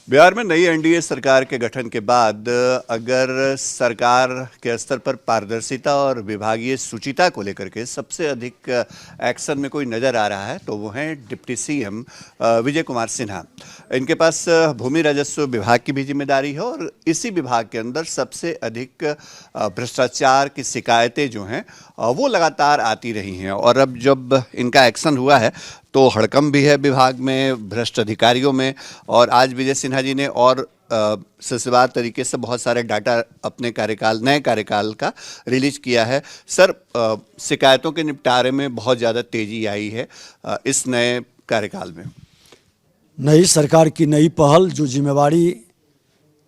बिहार में नई एनडीए सरकार के गठन के बाद अगर सरकार के स्तर पर पारदर्शिता और विभागीय शुचिता को लेकर के सबसे अधिक एक्शन में कोई नज़र आ रहा है तो वो हैं डिप्टी सीएम विजय कुमार सिन्हा। इनके पास भूमि राजस्व विभाग की भी जिम्मेदारी है और इसी विभाग के अंदर सबसे अधिक भ्रष्टाचार की शिकायतें जो हैं वो लगातार आती रही हैं। और अब जब इनका एक्शन हुआ है तो हड़कंप भी है विभाग में, भ्रष्ट अधिकारियों में। और आज विजय सिन्हा जी ने और सिलसिलेवार तरीके से बहुत सारे डाटा अपने नए कार्यकाल का रिलीज किया है। सर, शिकायतों के निपटारे में बहुत ज़्यादा तेजी आई है इस नए कार्यकाल में। नई सरकार की नई पहल, जो जिम्मेवारी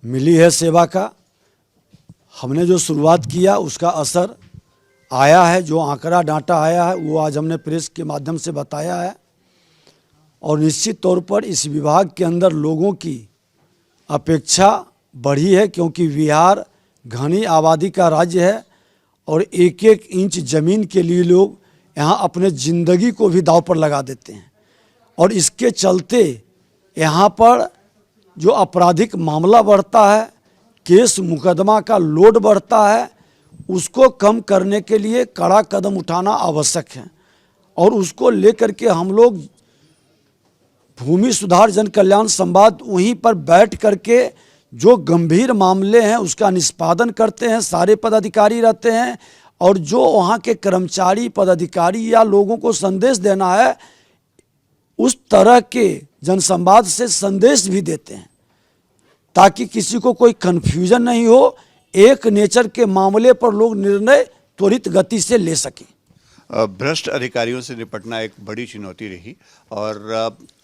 मिली है सेवा का, हमने जो शुरुआत किया उसका असर आया है। जो आंकड़ा डाटा आया है वो आज हमने प्रेस के माध्यम से बताया है। और निश्चित तौर पर इस विभाग के अंदर लोगों की अपेक्षा बढ़ी है, क्योंकि बिहार घनी आबादी का राज्य है और एक एक इंच ज़मीन के लिए लोग यहाँ अपने ज़िंदगी को भी दांव पर लगा देते हैं। और इसके चलते यहाँ पर जो आपराधिक मामला बढ़ता है, केस मुकदमा का लोड बढ़ता है, उसको कम करने के लिए कड़ा कदम उठाना आवश्यक है। और उसको लेकर के हम लोग भूमि सुधार जन कल्याण संवाद वहीं पर बैठ करके जो गंभीर मामले हैं उसका निष्पादन करते हैं। सारे पदाधिकारी रहते हैं और जो वहाँ के कर्मचारी पदाधिकारी या लोगों को संदेश देना है उस तरह के जनसंवाद से संदेश भी देते हैं, ताकि किसी को कोई कन्फ्यूजन नहीं हो, एक नेचर के मामले पर लोग निर्णय त्वरित गति से ले सकें। भ्रष्ट अधिकारियों से निपटना एक बड़ी चुनौती रही और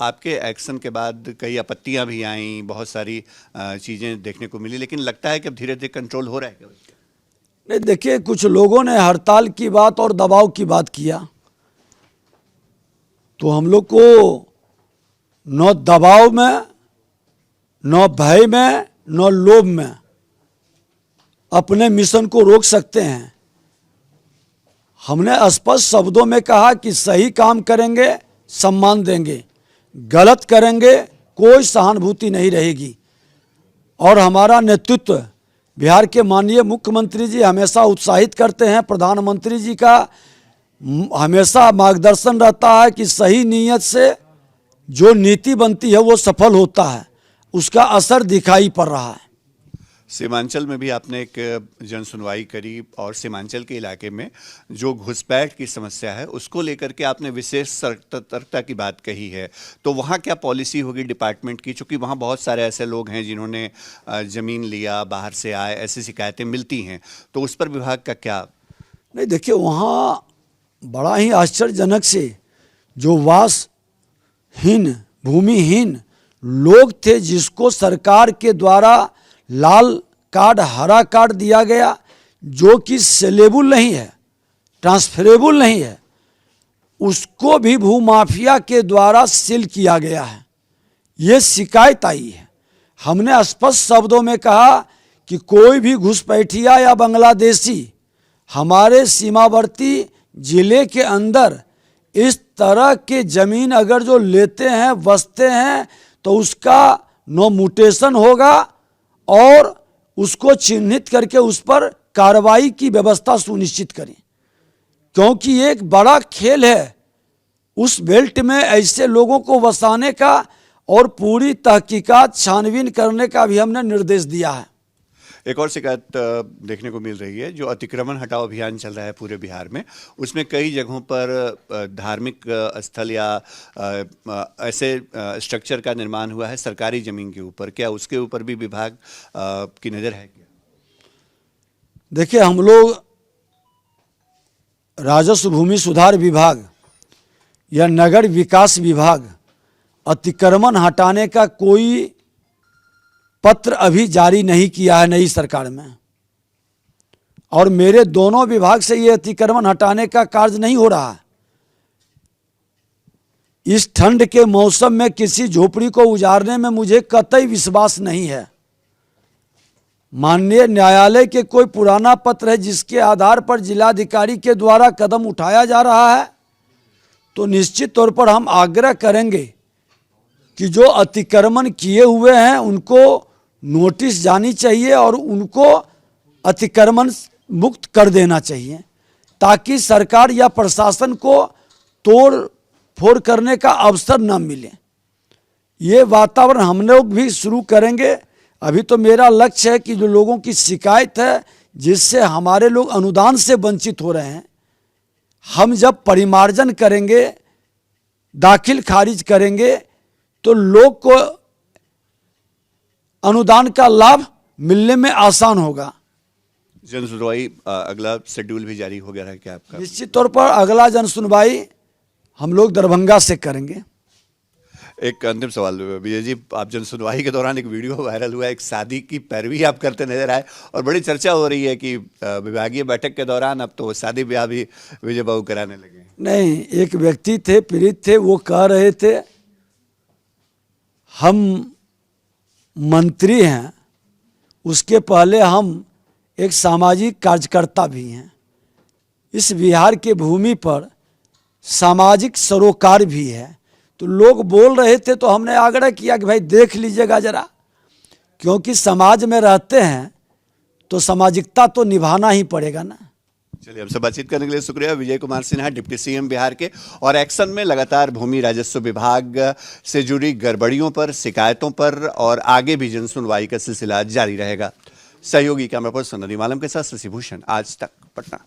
आपके एक्शन के बाद कई आपत्तियां भी आईं, बहुत सारी चीज़ें देखने को मिली, लेकिन लगता है कि अब धीरे धीरे कंट्रोल हो रहा है क्या? नहीं, देखिए, कुछ लोगों ने हड़ताल की बात और दबाव की बात किया, तो हम लोग को न दबाव में, न भय में, न लोभ में अपने मिशन को रोक सकते हैं। हमने स्पष्ट शब्दों में कहा कि सही काम करेंगे सम्मान देंगे, गलत करेंगे कोई सहानुभूति नहीं रहेगी। और हमारा नेतृत्व बिहार के माननीय मुख्यमंत्री जी हमेशा उत्साहित करते हैं, प्रधानमंत्री जी का हमेशा मार्गदर्शन रहता है कि सही नीयत से जो नीति बनती है वो सफल होता है, उसका असर दिखाई पड़ रहा है। सीमांचल में भी आपने एक जन सुनवाई करी और सीमांचल के इलाके में जो घुसपैठ की समस्या है उसको लेकर के आपने विशेष सतर्कता की बात कही है। तो वहाँ क्या पॉलिसी होगी डिपार्टमेंट की, चूँकि वहाँ बहुत सारे ऐसे लोग हैं जिन्होंने ज़मीन लिया, बाहर से आए, ऐसी शिकायतें मिलती हैं, तो उस पर विभाग का क्या? नहीं, देखिए, वहाँ बड़ा ही आश्चर्यजनक से जो वासहीन, भूमिहीन लोग थे, जिसको सरकार के द्वारा लाल कार्ड, हरा कार्ड दिया गया, जो कि सेलेबल नहीं है, ट्रांसफरेबल नहीं है, उसको भी भूमाफिया के द्वारा सील किया गया है। ये शिकायत आई है। हमने स्पष्ट शब्दों में कहा कि कोई भी घुसपैठिया या बांग्लादेशी हमारे सीमावर्ती जिले के अंदर इस तरह के जमीन अगर जो लेते हैं, बसते हैं, तो उसका नोमुटेशन होगा और उसको चिन्हित करके उस पर कार्रवाई की व्यवस्था सुनिश्चित करें, क्योंकि एक बड़ा खेल है उस बेल्ट में ऐसे लोगों को बसाने का और पूरी तहकीकात छानबीन करने का भी हमने निर्देश दिया है। एक और शिकायत देखने को मिल रही है, जो अतिक्रमण हटाओ अभियान चल रहा है पूरे बिहार में, उसमें कई जगहों पर धार्मिक स्थल या ऐसे स्ट्रक्चर का निर्माण हुआ है सरकारी ज़मीन के ऊपर। क्या उसके ऊपर भी विभाग की नज़र है क्या? देखिए, हम लोग राजस्व भूमि सुधार विभाग या नगर विकास विभाग अतिक्रमण हटाने का कोई पत्र अभी जारी नहीं किया है नई सरकार में। और मेरे दोनों विभाग से ये अतिक्रमण हटाने का कार्य नहीं हो रहा है। इस ठंड के मौसम में किसी झोपड़ी को उजाड़ने में मुझे कतई विश्वास नहीं है। माननीय न्यायालय के कोई पुराना पत्र है जिसके आधार पर जिलाधिकारी के द्वारा कदम उठाया जा रहा है, तो निश्चित तौर पर हम आग्रह करेंगे कि जो अतिक्रमण किए हुए हैं उनको नोटिस जानी चाहिए और उनको अतिक्रमण मुक्त कर देना चाहिए, ताकि सरकार या प्रशासन को तोड़ फोड़ करने का अवसर न मिले। ये वातावरण हम लोग भी शुरू करेंगे। अभी तो मेरा लक्ष्य है कि जो लोगों की शिकायत है जिससे हमारे लोग अनुदान से वंचित हो रहे हैं, हम जब परिमार्जन करेंगे, दाखिल खारिज करेंगे, तो लोग को अनुदान का लाभ मिलने में आसान होगा। जन सुनवाई अगला शेड्यूल भी जारी हो गया है क्या आपका? निश्चित तौर पर अगला जन सुनवाई हम लोग दरभंगा से करेंगे। एक अंतिम सवाल विजय जी, आप जन सुनवाई के दौरान एक वीडियो वायरल हुआ, एक शादी की पैरवी आप करते नजर आए और बड़ी चर्चा हो रही है कि विभागीय बैठक के दौरान अब तो शादी ब्याह भी विजय बाबू कराने लगे। नहीं, एक व्यक्ति थे, पीड़ित थे, वो कह रहे थे हम मंत्री हैं, उसके पहले हम एक सामाजिक कार्यकर्ता भी हैं। इस बिहार के भूमि पर सामाजिक सरोकार भी है। तो लोग बोल रहे थे तो हमने आग्रह किया कि भाई देख लीजिएगा जरा, क्योंकि समाज में रहते हैं तो सामाजिकता तो निभाना ही पड़ेगा ना। चलिए, हमसे बातचीत करने के लिए शुक्रिया। विजय कुमार सिन्हा, डिप्टी सीएम बिहार के, और एक्शन में लगातार भूमि राजस्व विभाग से जुड़ी गड़बड़ियों पर, शिकायतों पर और आगे भी जन सुनवाई का सिलसिला जारी रहेगा। सहयोगी कैमरा पर्सन नदीम आलम के साथ शशि भूषण, आज तक, पटना।